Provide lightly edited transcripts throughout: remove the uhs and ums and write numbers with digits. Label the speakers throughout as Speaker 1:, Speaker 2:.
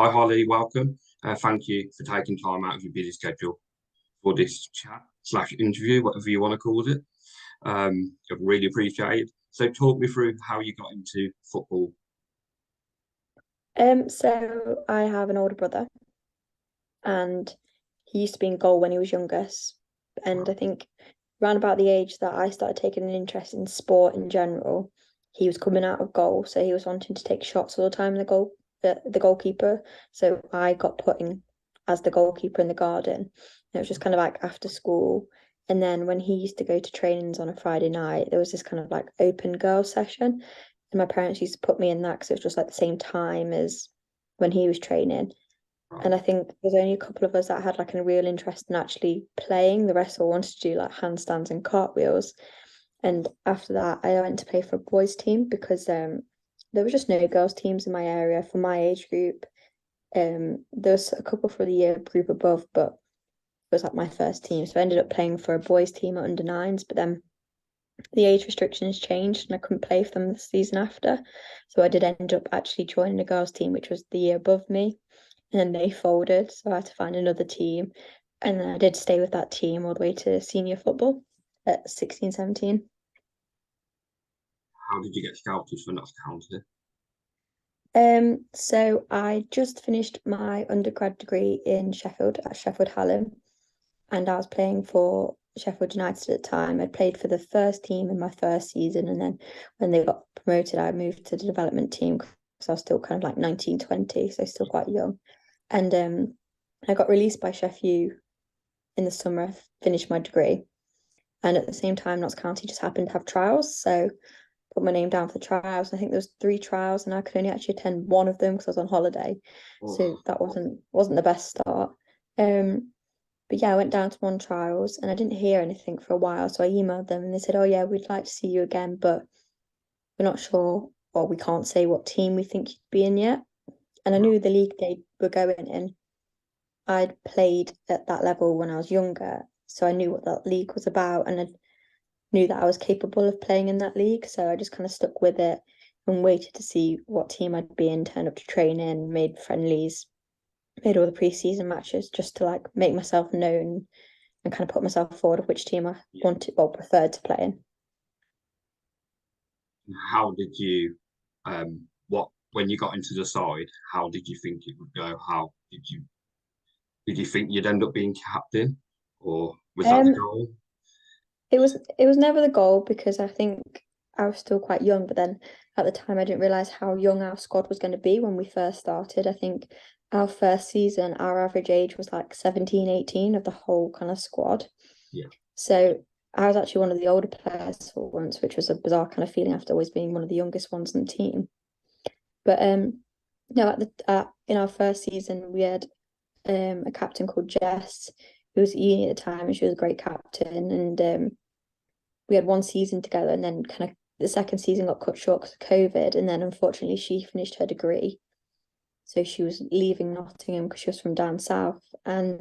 Speaker 1: Hi, Holly, welcome. Thank you for taking time out of your busy schedule for this chat slash interview, whatever you want to call it. I really appreciate it. So, talk me through how you got into football.
Speaker 2: So I have an older brother and he used to be in goal when he was youngest. And I think around about the age that I started taking an interest in sport in general, he was coming out of goal. So he was wanting to take shots all the time in the goalkeeper. So I got put in as the goalkeeper in the garden. And it was just kind of like after school. And then when he used to go to trainings on a Friday night, there was this kind of like open girl session. And my parents used to put me in that because it was just like the same time as when he was training.
Speaker 1: Right.
Speaker 2: And I think there's only a couple of us that had like a real interest in actually playing. The rest all wanted to do like handstands and cartwheels. And after that, I went to play for a boys' team because there were just no girls' teams in my area for my age group. There was a couple for the year group above, but it was like my first team. So I ended up playing for a boys' team at under nines, but then the age restrictions changed and I couldn't play for them the season after. So I did end up actually joining a girls' team, which was the year above me, and then they folded. So I had to find another team. And then I did stay with that team all the way to senior football at 16, 17.
Speaker 1: How did you get scouted for Notts County?
Speaker 2: So I just finished my undergrad degree in Sheffield at Sheffield Hallam, and I was playing for Sheffield United at the time. I played for the first team in my first season, and then when they got promoted, I moved to the development team because I was still kind of like 19, 20, so still quite young. And I got released by Sheffield in the summer, finished my degree. And at the same time, Notts County just happened to have trials. So put my name down for the trials. I think there was three trials and I could only actually attend one of them because I was on holiday. So
Speaker 1: Oh,
Speaker 2: that wasn't the best start. Um, but yeah, I went down to one trials and I didn't hear anything for a while. So I emailed them and they said, "Oh yeah, we'd like to see you again, but we're not sure or we can't say what team we think you'd be in yet." And I
Speaker 1: right.
Speaker 2: knew the league they were going in. I'd played at that level when I was younger, so I knew what that league was about and I knew that I was capable of playing in that league. So I just kind of stuck with it and waited to see what team I'd be in, turned up to training, made friendlies, made all the preseason matches just to like make myself known and kind of put myself forward of which team I
Speaker 1: Yeah.
Speaker 2: wanted or preferred to play in.
Speaker 1: How did you, what, when you got into the side, how did you think it would go? Did you think you'd end up being captain, or was that the
Speaker 2: Um,
Speaker 1: goal?
Speaker 2: it was never the goal because I think I was still quite young, but then at the time I didn't realize how young our squad was going to be when we first started. I think our first season, our average age was like 17, 18 of the whole kind of squad.
Speaker 1: Yeah,
Speaker 2: So I was actually one of the older players for once, which was a bizarre kind of feeling after always being one of the youngest ones in the team. But no, in our first season we had a captain called Jess, who was at uni at the time, and she was a great captain. And we had one season together, and then kind of the second season got cut short because of COVID, and then unfortunately she finished her degree, so she was leaving Nottingham because she was from down south. And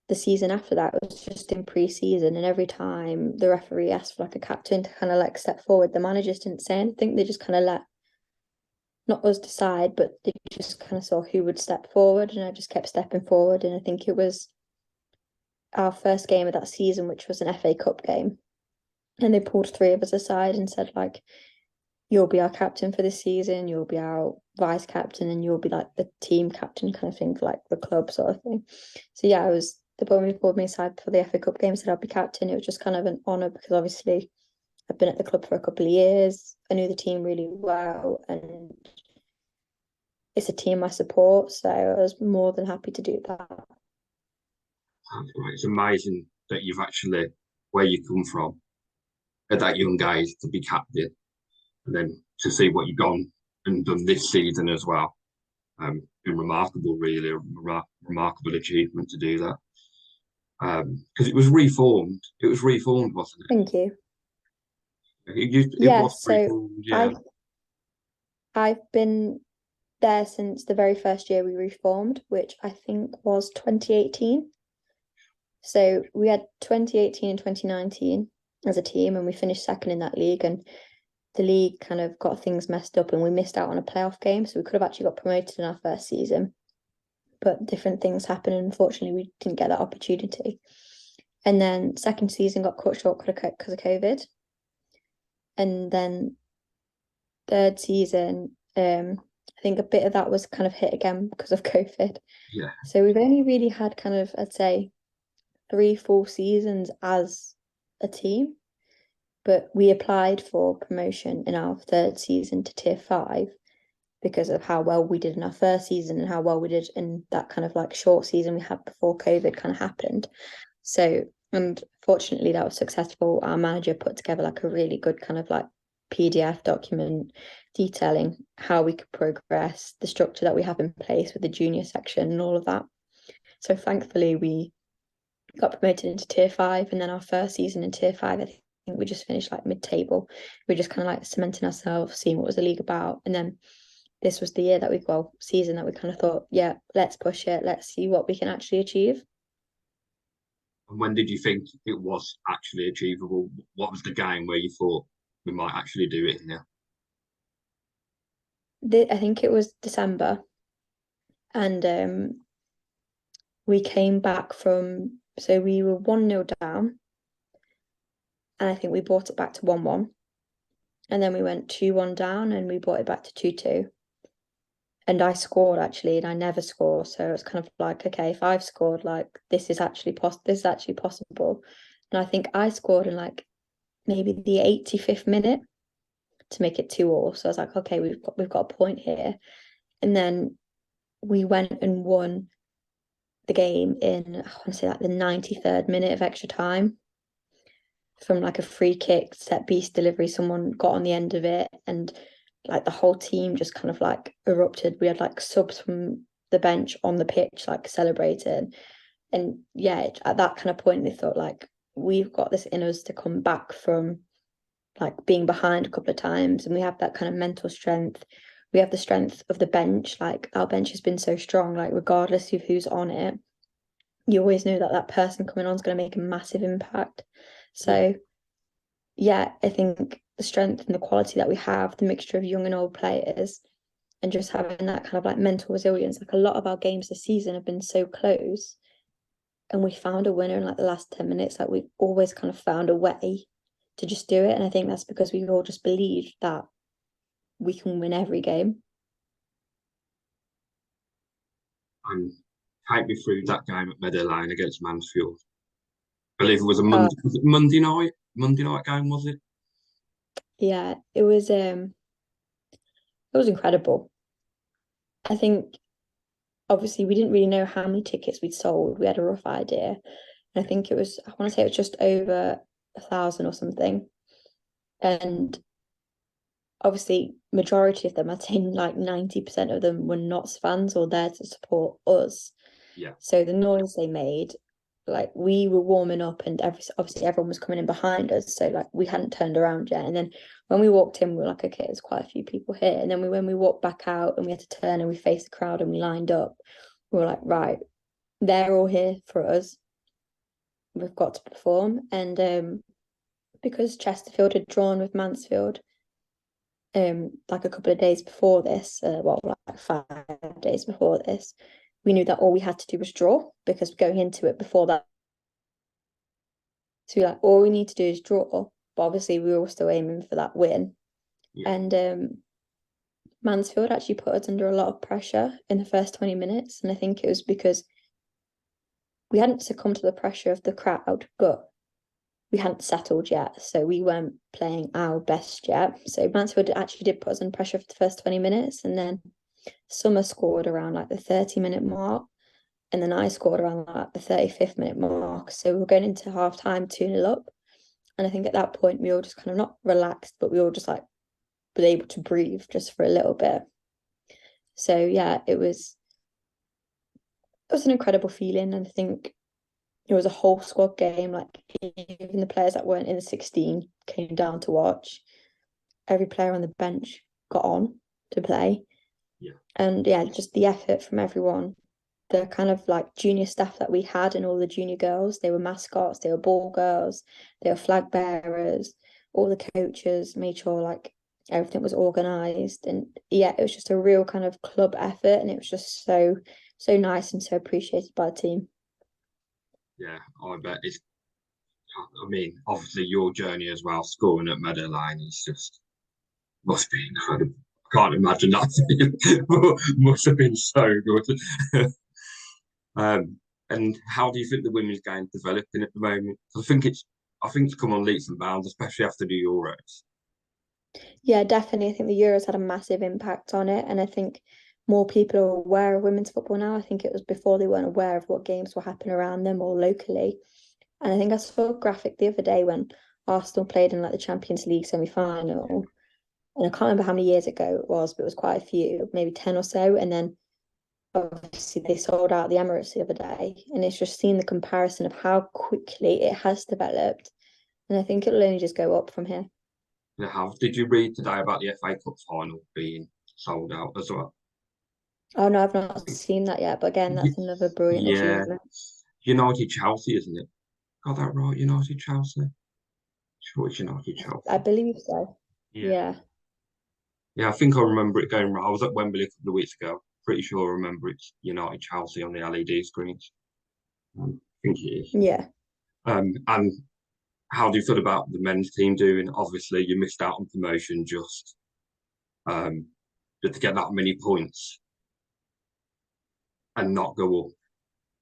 Speaker 2: the season after that was just in pre-season, and every time the referee asked for like a captain to kind of like step forward, the managers didn't say anything. They just kind of let not us decide, but they just kind of saw who would step forward, and I just kept stepping forward. And I think it was our first game of that season, which was an FA Cup game, and they pulled three of us aside and said like, "You'll be our captain for this season. You'll be our vice captain, and you'll be like the team captain kind of thing for like the club sort of thing." So yeah, I was the when we pulled me aside for the FA Cup game, said I'd be captain. It was just kind of an honour because obviously I've been at the club for a couple of years. I knew the team really well, and it's a team I support, so I was more than happy to do that.
Speaker 1: that's right. It's amazing that you've actually, where you come from at that young age, to be captain, and then to see what you've gone and done this season as well. Been remarkable, really, a remarkable achievement to do that. Because it was reformed. It was reformed, wasn't
Speaker 2: Thank you.
Speaker 1: it? It
Speaker 2: Yeah,
Speaker 1: was
Speaker 2: so
Speaker 1: reformed, yeah.
Speaker 2: I I've been there since the very first year we reformed, which I think was 2018. So we had 2018 and 2019 as a team, and we finished second in that league. And the league kind of got things messed up and we missed out on a playoff game. So we could have actually got promoted in our first season. But different things happened, and unfortunately we didn't get that opportunity. And then second season got cut short because of COVID. And then third season, I think a bit of that was kind of hit again because of COVID.
Speaker 1: Yeah.
Speaker 2: So we've only really had kind of, I'd say, 3 full seasons as a team. But we applied for promotion in our third season to tier 5 because of how well we did in our first season and how well we did in that kind of like short season we had before COVID kind of happened. So, and fortunately that was successful. Our manager put together like a really good kind of like PDF document detailing how we could progress, the structure that we have in place with the junior section and all of that. So thankfully we got promoted into tier 5, and then our first season in tier 5, I think we just finished like mid-table. We are just kind of like cementing ourselves, seeing what was the league about, and then this was the year that season that we kind of thought, yeah, let's push it, let's see what we can actually achieve.
Speaker 1: And when did you think it was actually achievable? What was the game where you thought we might actually do it here?
Speaker 2: I think it was December, and we came back from, so we were 1-0 down, and I think we brought it back to 1-1, and then we went 2-1 down, and we brought it back to 2-2. And I scored actually, and I never score. So it's kind of like, okay, if I've scored, like this is actually possible. And I think I scored in like maybe the 85th minute to make it 2-2. So I was like, okay, we've got a point here. And then we went and won the game in, I want to say like the 93rd minute of extra time from like a free kick, set piece delivery. Someone got on the end of it, and like the whole team just kind of like erupted. We had like subs from the bench on the pitch, like celebrating. And yeah, at that kind of point, they thought like, we've got this in us to come back from like being behind a couple of times. And we have that kind of mental strength. We have the strength of the bench. Like our bench has been so strong, like regardless of who's on it, you always know that that person coming on is going to make a massive impact. So yeah, I think the strength and the quality that we have, the mixture of young and old players, and just having that kind of like mental resilience. Like a lot of our games this season have been so close, and we found a winner in like the last 10 minutes. Like we've always kind of found a way to just do it. And I think that's because we all just believe that we can win every game.
Speaker 1: And take me through that game at Meadow Lane against Mansfield. I believe it was a Monday. Was it Monday night? Monday night game, was it?
Speaker 2: Yeah, it was incredible. I think obviously we didn't really know how many tickets we'd sold. We had a rough idea. And I think it was, I want to say it was just over 1,000 or something. And obviously majority of them, I'd say like 90% of them were not fans or there to support us.
Speaker 1: Yeah.
Speaker 2: So the noise they made, like we were warming up, and obviously everyone was coming in behind us. So like we hadn't turned around yet. And then when we walked in, we were like, okay, there's quite a few people here. And then when we walked back out and we had to turn and we faced the crowd and we lined up, we were like, right, they're all here for us. We've got to perform. And because Chesterfield had drawn with Mansfield, like a couple of days before this, like 5 days before this, we knew that all we had to do was draw, because going into it before that, so like all we need to do is draw. But obviously we were all still aiming for that win.
Speaker 1: Yeah.
Speaker 2: And Mansfield actually put us under a lot of pressure in the first 20 minutes. And I think it was because we hadn't succumbed to the pressure of the crowd, but we hadn't settled yet. So we weren't playing our best yet. So Mansfield actually did put us under pressure for the first 20 minutes. And then Summer scored around like the 30-minute mark. And then I scored around like the 35th minute mark. So we were going into half time 2-0 up. And I think at that point, we all just kind of not relaxed, but we all just like were able to breathe just for a little bit. So yeah, it was an incredible feeling. And I think it was a whole squad game. Like even the players that weren't in the 16 came down to watch. Every player on the bench got on to play.
Speaker 1: Yeah.
Speaker 2: And yeah, just the effort from everyone. The kind of like junior staff that we had and all the junior girls, they were mascots, they were ball girls, they were flag bearers, all the coaches made sure like Everything was organized, and yeah, it was just a real kind of club effort, and it was just so nice and so appreciated by the team.
Speaker 1: Yeah, I bet it's. I mean, obviously your journey as well, scoring at Meadowline is just must be incredible. I can't imagine that must have been so good. And how do you think the women's game is developing at the moment? I think it's come on leaps and bounds, especially after the Euros.
Speaker 2: Yeah, definitely. I think the Euros had a massive impact on it, and I think more people are aware of women's football now. I think it was before they weren't aware of what games were happening around them or locally. And I think I saw a graphic the other day when Arsenal played in like the Champions League semi-final, and I can't remember how many years ago it was, but it was quite a few, maybe 10 or so. And then obviously they sold out the Emirates the other day, and it's just seen the comparison of how quickly it has developed. And I think it'll only just go up from here.
Speaker 1: Did you read today about the FA Cup final being sold out as well?
Speaker 2: Oh no, I've not seen that yet. But again, that's another brilliant
Speaker 1: Yeah,
Speaker 2: achievement.
Speaker 1: United Chelsea, isn't it? Got that right? United Chelsea. Sure, it's United
Speaker 2: I
Speaker 1: Chelsea.
Speaker 2: believe so.
Speaker 1: Yeah,
Speaker 2: Yeah.
Speaker 1: yeah. I think I remember it going right. I was at Wembley a couple of weeks ago. Pretty sure I remember it's United Chelsea on the LED screens. I think it is.
Speaker 2: Yeah.
Speaker 1: And how do you feel about the men's team doing? Obviously, you missed out on promotion um, just to get that many points and not go up.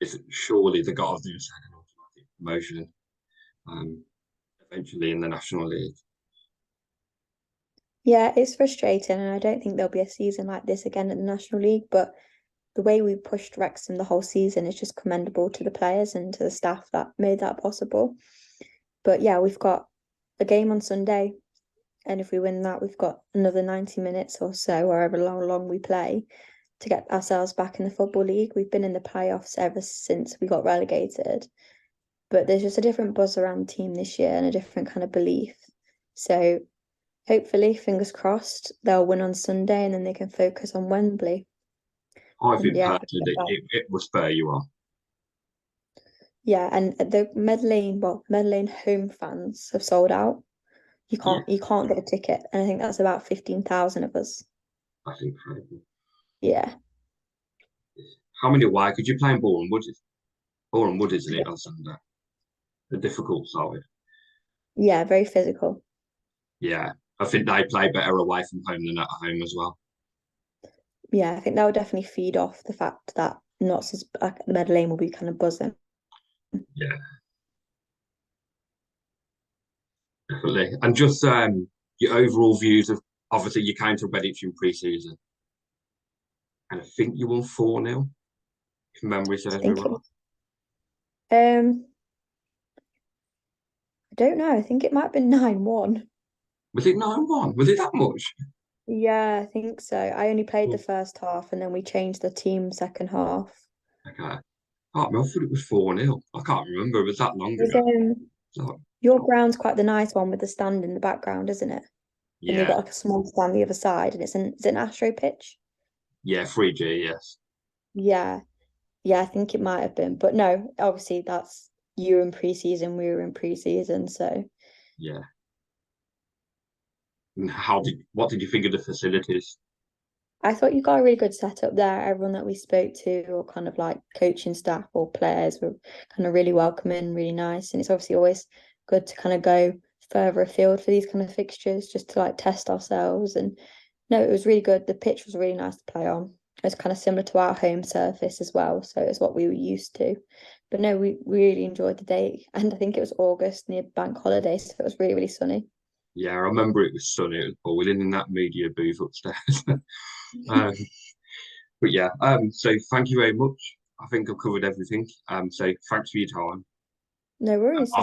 Speaker 1: It's surely they got to do a second automatic promotion um, eventually in the National League.
Speaker 2: Yeah, it's frustrating, and I don't think there'll be a season like this again in the National League, but the way we pushed Wrexham the whole season is just commendable to the players and to the staff that made that possible. But yeah, we've got a game on Sunday, and if we win that, we've got another 90 minutes or so, however long we play, to get ourselves back in the Football League. We've been in the playoffs ever since we got relegated, but there's just a different buzz around the team this year and a different kind of belief. So hopefully, fingers crossed, they'll win on Sunday and then they can focus on Wembley.
Speaker 1: I
Speaker 2: And
Speaker 1: think
Speaker 2: yeah,
Speaker 1: personally it will spur you on.
Speaker 2: yeah, and the Medellin home fans have sold out.
Speaker 1: Yeah,
Speaker 2: You can't get a ticket, and I think that's about 15,000 of us.
Speaker 1: that's incredible.
Speaker 2: Yeah,
Speaker 1: How many away could you play in Boreham Wood? Boreham Wood, isn't it, on Sunday? The difficult side.
Speaker 2: yeah, very physical.
Speaker 1: Yeah, I think they play better away from home than at home as well.
Speaker 2: Yeah, I think that would definitely feed off the fact that Notts' back at the Medellin will be kind of buzzing.
Speaker 1: Yeah, definitely. And just your overall views of obviously you came to Redditch in pre-season, and I think you won 4-0, if memory
Speaker 2: I
Speaker 1: serves me
Speaker 2: think it
Speaker 1: right.
Speaker 2: I don't know. I think it might have been 9-1.
Speaker 1: Was it 9-1? Was it that much?
Speaker 2: Yeah, I think so. I only played the
Speaker 1: Oh,
Speaker 2: first half and then we changed the team second half.
Speaker 1: okay. I can't remember. I thought it was 4-0. I can't remember. It was that long
Speaker 2: Was
Speaker 1: ago. So,
Speaker 2: your ground's quite the nice one with the stand in the background, isn't it? And you've
Speaker 1: yeah,
Speaker 2: got like a small stand the other side, and is it an Astro pitch?
Speaker 1: yeah, 3G, yes.
Speaker 2: Yeah, yeah, I think it might have been, but no, obviously that's you were in pre-season, we were in pre-season, so
Speaker 1: Yeah. And what did you think of the facilities?
Speaker 2: I thought you got a really good setup there. Everyone that we spoke to, or kind of like coaching staff or players, were kind of really welcoming, really nice. And it's obviously always good to kind of go further afield for these kind of fixtures, just to like test ourselves. And no, it was really good. The pitch was really nice to play on. It's kind of similar to our home surface as well, so it's what we were used to. But no, we really enjoyed the day, and I think it was August near bank holiday, so it was really, really sunny.
Speaker 1: Yeah, I remember it was sunny. It was boiling in that media booth upstairs. um, but yeah, so thank you very much. I think I've covered everything. So thanks for your time.
Speaker 2: No worries.
Speaker 1: I'll